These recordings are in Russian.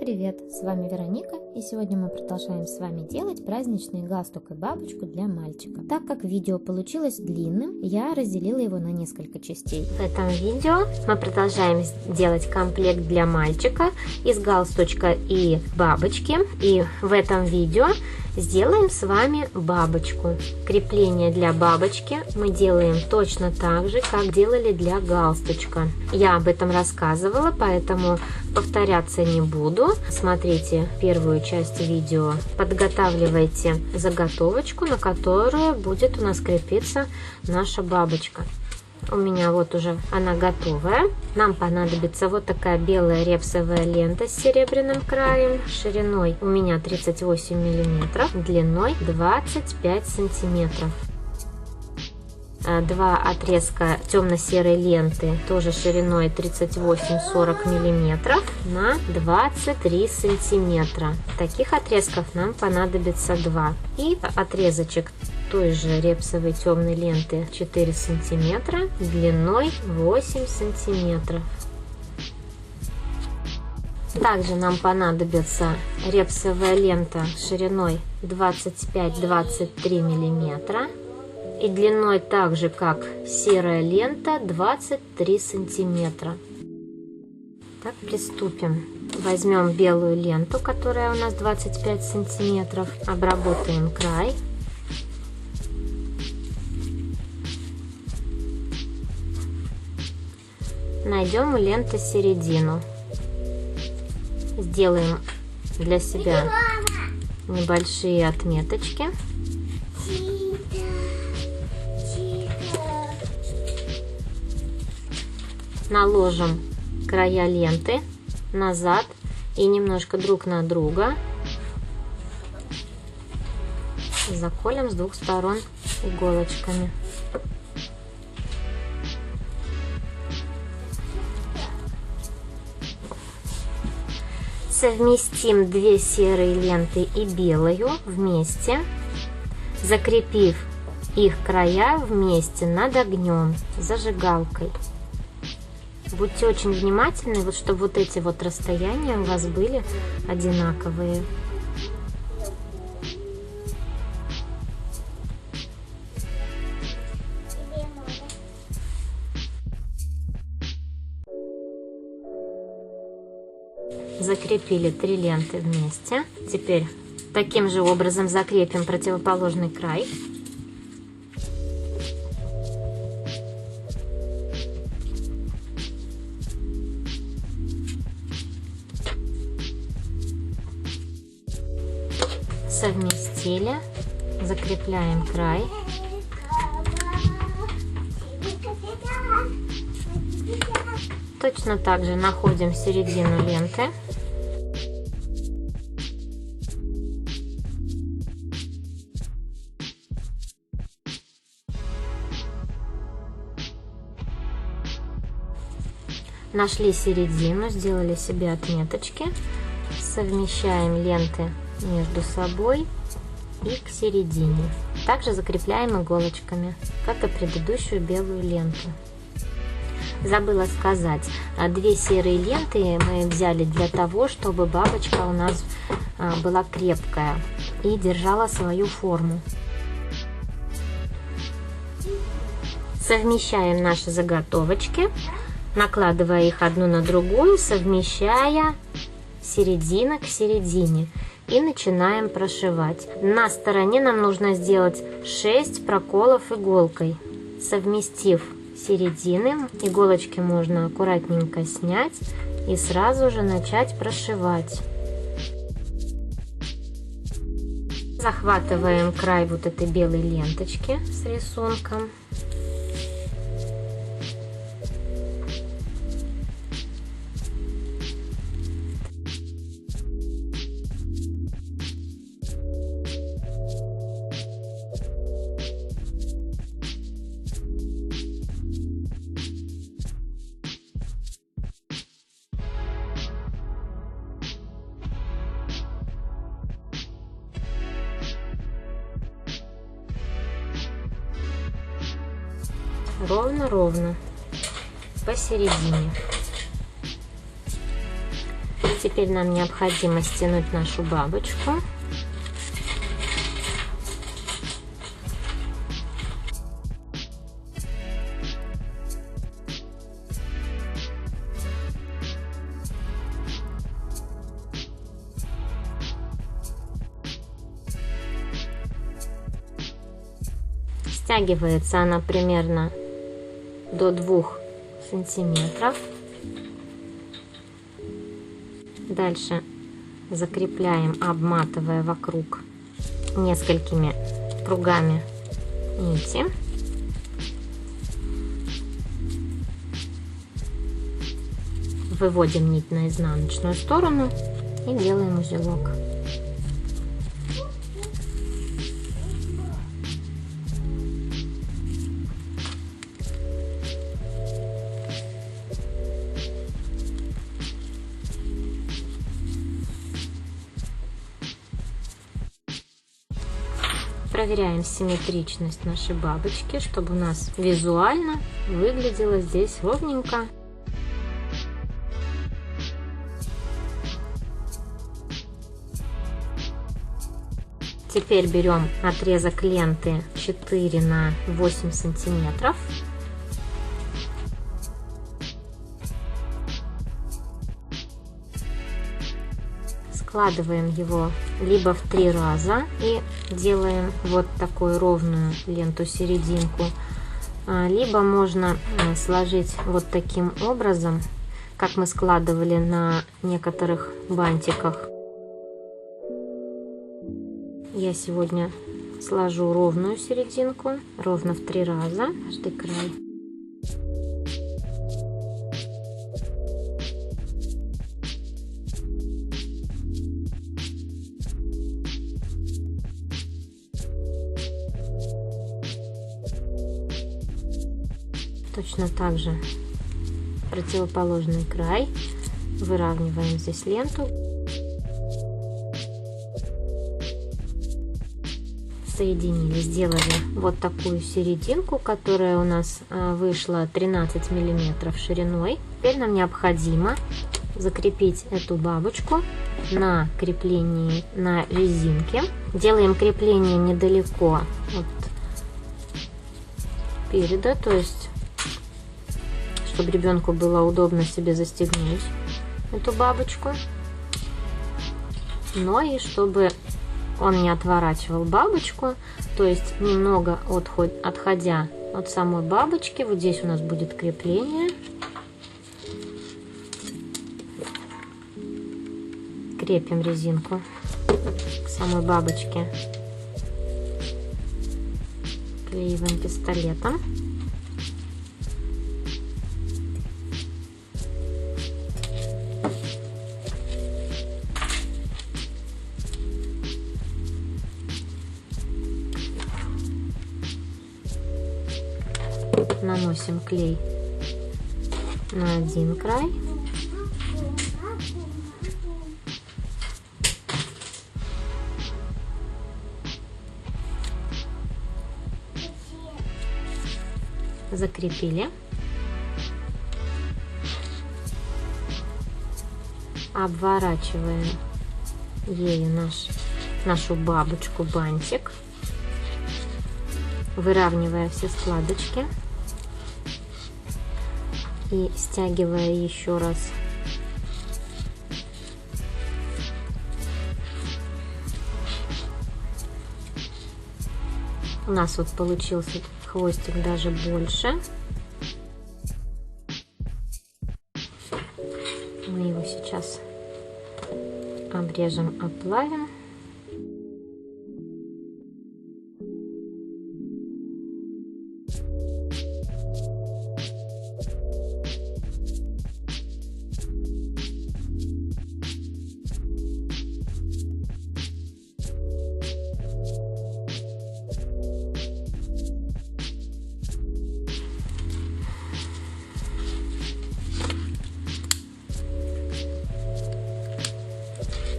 привет! С вами Вероника, и сегодня мы продолжаем с вами делать праздничный галстук и бабочку для мальчика. Так как видео получилось длинным, я разделила его на несколько частей. В этом видео мы продолжаем делать комплект для мальчика из галстучка и бабочки. И в этом видео сделаем с вами бабочку. Крепление для бабочки мы делаем точно так же, как делали для галстучка. Я об этом рассказывала, поэтому повторяться не буду. Смотрите первую часть видео, подготавливайте заготовочку, на которую будет у нас крепиться наша бабочка. У меня вот уже она готовая. Нам понадобится вот такая белая репсовая лента с серебряным краем, шириной у меня 38 миллиметров, длиной 25 сантиметров. Два отрезка темно-серой ленты, тоже шириной 38-40 миллиметров на 23 сантиметра. Таких отрезков нам понадобится 2. И отрезочек той же репсовой темной ленты 4 сантиметра, длиной 8 сантиметров. Также нам понадобится репсовая лента шириной 25-23 миллиметра и длиной так же, как серая лента, 23 сантиметра. Так, приступим. Возьмем белую ленту, которая у нас 25 сантиметров, обработаем край. Найдем у ленты середину. Сделаем для себя небольшие отметочки. Наложим края ленты назад и немножко друг на друга. Заколем с двух сторон иголочками. Совместим две серые ленты и белую вместе, закрепив их края вместе над огнем зажигалкой. Будьте очень внимательны, вот чтобы вот эти вот расстояния у вас были одинаковые. Закрепили 3 ленты вместе. Теперь таким же образом закрепим противоположный край. Совместили, закрепляем край. Точно так же находим середину ленты. Нашли середину, сделали себе отметочки. Совмещаем ленты между собой и к середине. Также закрепляем иголочками, как и предыдущую белую ленту. Забыла сказать, 2 серые ленты мы взяли для того, чтобы бабочка у нас была крепкая и держала свою форму. Совмещаем наши заготовочки, накладывая их одну на другую, совмещая середина к середине. И начинаем прошивать. На стороне нам нужно сделать 6 проколов иголкой. Совместив середины, иголочки можно аккуратненько снять и сразу же начать прошивать. Захватываем край вот этой белой ленточки с рисунком. Ровно-ровно посередине. Теперь нам необходимо стянуть нашу бабочку. Стягивается она примерно до 2 сантиметров. Дальше закрепляем, обматывая вокруг несколькими кругами нити. Выводим нить на изнаночную сторону и делаем узелок. Проверяем симметричность нашей бабочки, чтобы у нас визуально выглядело здесь ровненько. Теперь берем отрезок ленты 4 на 8 сантиметров. Складываем его либо в 3 раза и делаем вот такую ровную ленту-серединку, либо можно сложить вот таким образом, как мы складывали на некоторых бантиках. Я сегодня сложу ровную серединку, ровно в 3 раза, каждый край. Точно так же противоположный край, выравниваем здесь ленту. Соединили, сделали вот такую серединку, которая у нас вышла 13 миллиметров шириной. Теперь нам необходимо закрепить эту бабочку на креплении на резинке. Делаем крепление недалеко от переда, то есть чтобы ребенку было удобно себе застегнуть эту бабочку, но и чтобы он не отворачивал бабочку, то есть немного отходя от самой бабочки. Вот здесь у нас будет крепление. Крепим резинку к самой бабочке клеевым пистолетом. Наносим клей на один край. Закрепили. Обворачиваем ею нашу бабочку, бантик, выравнивая все складочки и стягивая еще раз. У нас вот получился хвостик даже больше. Мы его сейчас обрежем, оплавим.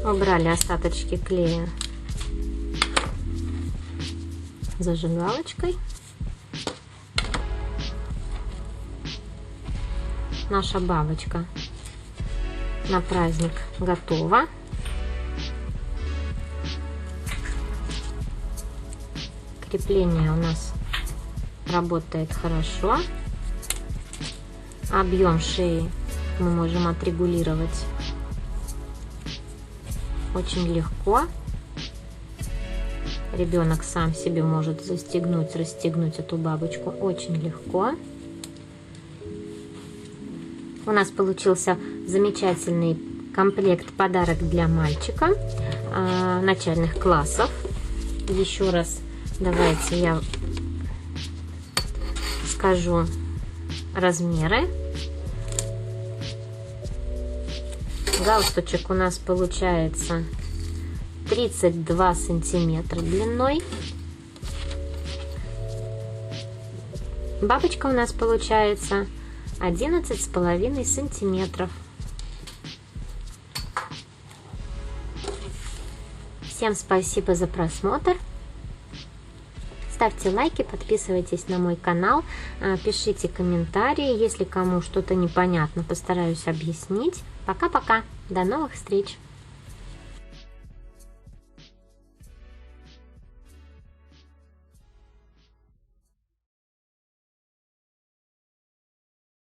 Убрали остаточки клея зажигалочкой. Наша бабочка на праздник готово. Крепление у нас работает хорошо. Объем шеи мы можем отрегулировать очень легко. Ребенок сам себе может застегнуть, расстегнуть эту бабочку очень легко. У нас получился замечательный комплект подарок для мальчика начальных классов. Еще раз давайте я скажу размеры. Галстучек у нас получается 32 сантиметра длиной. Бабочка у нас получается 11,5 сантиметров. Всем спасибо за просмотр. Ставьте лайки, подписывайтесь на мой канал, пишите комментарии. Если кому что-то непонятно, постараюсь объяснить. Пока-пока. До новых встреч.